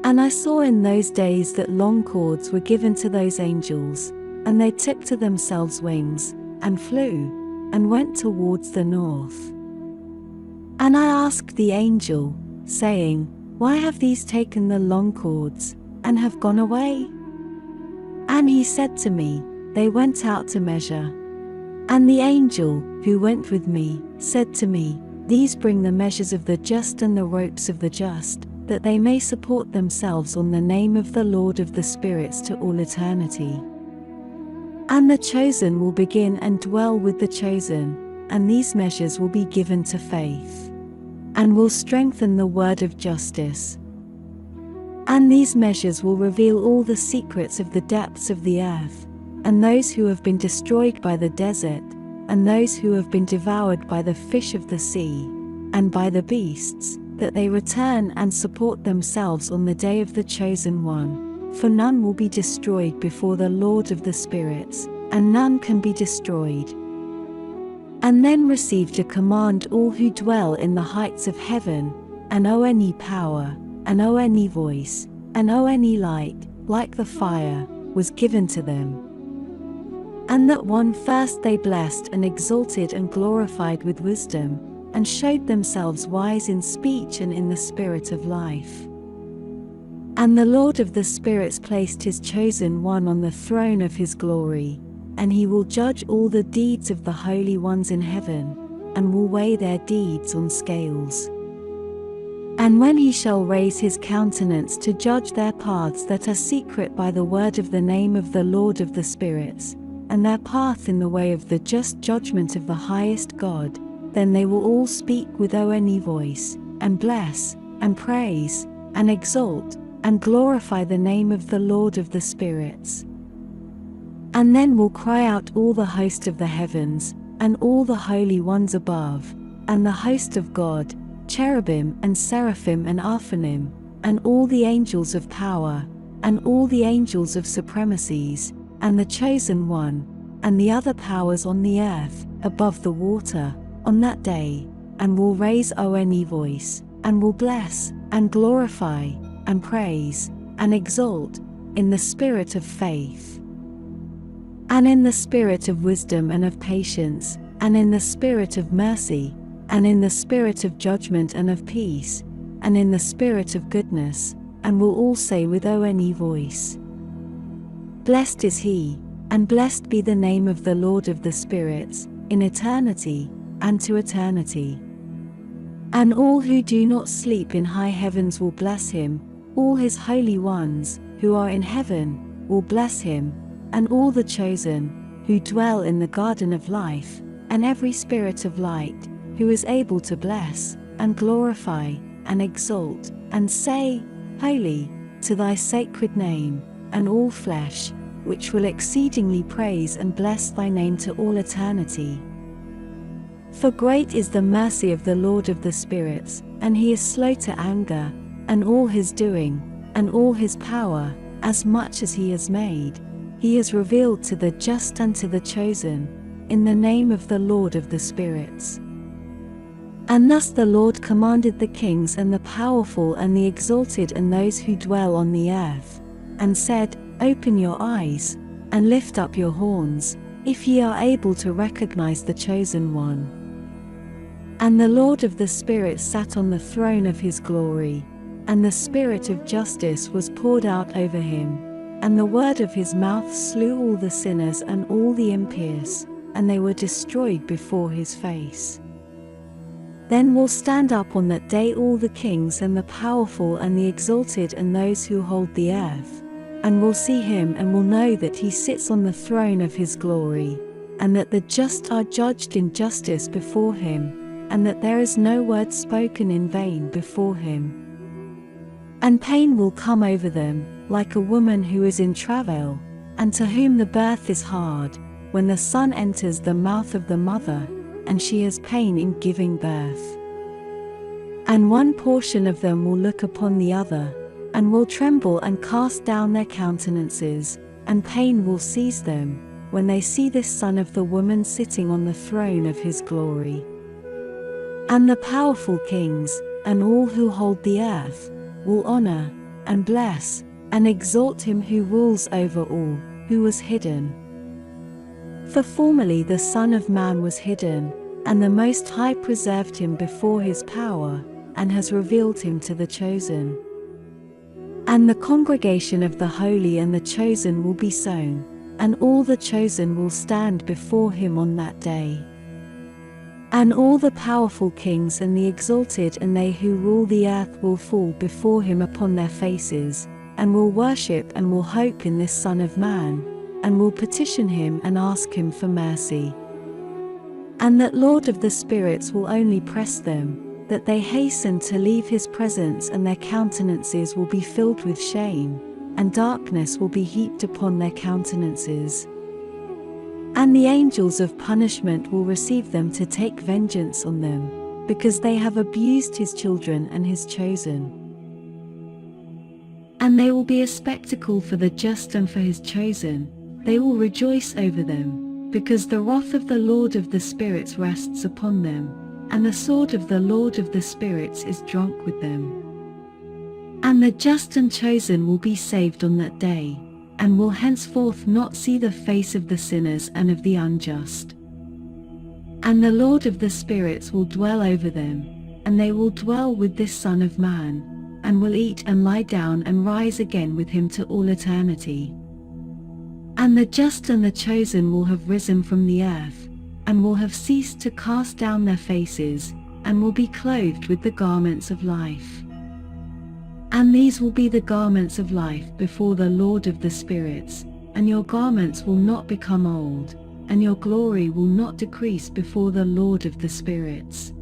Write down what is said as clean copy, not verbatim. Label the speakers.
Speaker 1: And I saw in those days that long cords were given to those angels, and they took to themselves wings, and flew, and went towards the north. And I asked the angel, saying, Why have these taken the long cords, and have gone away? And he said to me, They went out to measure. And the angel, who went with me, said to me, These bring the measures of the just and the ropes of the just, that they may support themselves on the name of the Lord of the spirits to all eternity. And the chosen will begin and dwell with the chosen, and these measures will be given to faith, and will strengthen the word of justice. And these measures will reveal all the secrets of the depths of the earth, and those who have been destroyed by the desert, and those who have been devoured by the fish of the sea, and by the beasts, that they return and support themselves on the day of the chosen one, for none will be destroyed before the Lord of the spirits, and none can be destroyed. And then received a command all who dwell in the heights of heaven, and owe any power, and owe any voice, and owe any light, like the fire, was given to them. And that one first they blessed and exalted and glorified with wisdom, and showed themselves wise in speech and in the spirit of life. And the Lord of the spirits placed his chosen one on the throne of his glory, and he will judge all the deeds of the holy ones in heaven, and will weigh their deeds on scales. And when he shall raise his countenance to judge their paths that are secret by the word of the name of the Lord of the spirits, and their path in the way of the just judgment of the highest God, then they will all speak with any voice, and bless, and praise, and exalt, and glorify the name of the Lord of the spirits. And then will cry out all the host of the heavens, and all the holy ones above, and the host of God, cherubim and seraphim and aphanim, and all the angels of power, and all the angels of supremacies, and the chosen one, and the other powers on the earth, above the water, on that day, and will raise any voice, and will bless, and glorify, and praise, and exalt, in the spirit of faith, and in the spirit of wisdom and of patience, and in the spirit of mercy, and in the spirit of judgment and of peace, and in the spirit of goodness, and will all say with any voice, Blessed is he, and blessed be the name of the Lord of the spirits, in eternity, and to eternity. And all who do not sleep in high heavens will bless him, all his holy ones, who are in heaven, will bless him, and all the chosen, who dwell in the garden of life, and every spirit of light, who is able to bless, and glorify, and exalt, and say, Holy, to thy sacred name, and all flesh, which will exceedingly praise and bless thy name to all eternity. For great is the mercy of the Lord of the spirits, and he is slow to anger, and all his doing, and all his power, as much as he has made, he has revealed to the just and to the chosen, in the name of the Lord of the spirits. And thus the Lord commanded the kings and the powerful and the exalted and those who dwell on the earth, and said, Open your eyes, and lift up your horns, if ye are able to recognize the chosen one. And the Lord of the spirits sat on the throne of his glory, and the spirit of justice was poured out over him, and the word of his mouth slew all the sinners and all the impious, and they were destroyed before his face. Then will stand up on that day all the kings and the powerful and the exalted and those who hold the earth, and will see him and will know that he sits on the throne of his glory, and that the just are judged in justice before him, and that there is no word spoken in vain before him. And pain will come over them, like a woman who is in travail, and to whom the birth is hard, when the son enters the mouth of the mother, and she has pain in giving birth. And one portion of them will look upon the other, and will tremble and cast down their countenances, and pain will seize them, when they see this Son of the woman sitting on the throne of his glory. And the powerful kings, and all who hold the earth, will honor, and bless, and exalt him who rules over all, who was hidden. For formerly the Son of Man was hidden, and the Most High preserved him before his power, and has revealed him to the chosen. And the congregation of the holy and the chosen will be sown, and all the chosen will stand before him on that day. And all the powerful kings and the exalted and they who rule the earth will fall before him upon their faces, and will worship and will hope in this Son of Man, and will petition him and ask him for mercy. And that Lord of the spirits will only press them, that they hasten to leave his presence, and their countenances will be filled with shame, and darkness will be heaped upon their countenances. And the angels of punishment will receive them to take vengeance on them, because they have abused his children and his chosen. And they will be a spectacle for the just and for his chosen, they will rejoice over them, because the wrath of the Lord of the spirits rests upon them, and the sword of the Lord of the spirits is drunk with them. And the just and chosen will be saved on that day, and will henceforth not see the face of the sinners and of the unjust. And the Lord of the spirits will dwell over them, and they will dwell with this Son of Man, and will eat and lie down and rise again with him to all eternity. And the just and the chosen will have risen from the earth, and will have ceased to cast down their faces, and will be clothed with the garments of life. And these will be the garments of life before the Lord of the spirits, and your garments will not become old, and your glory will not decrease before the Lord of the spirits.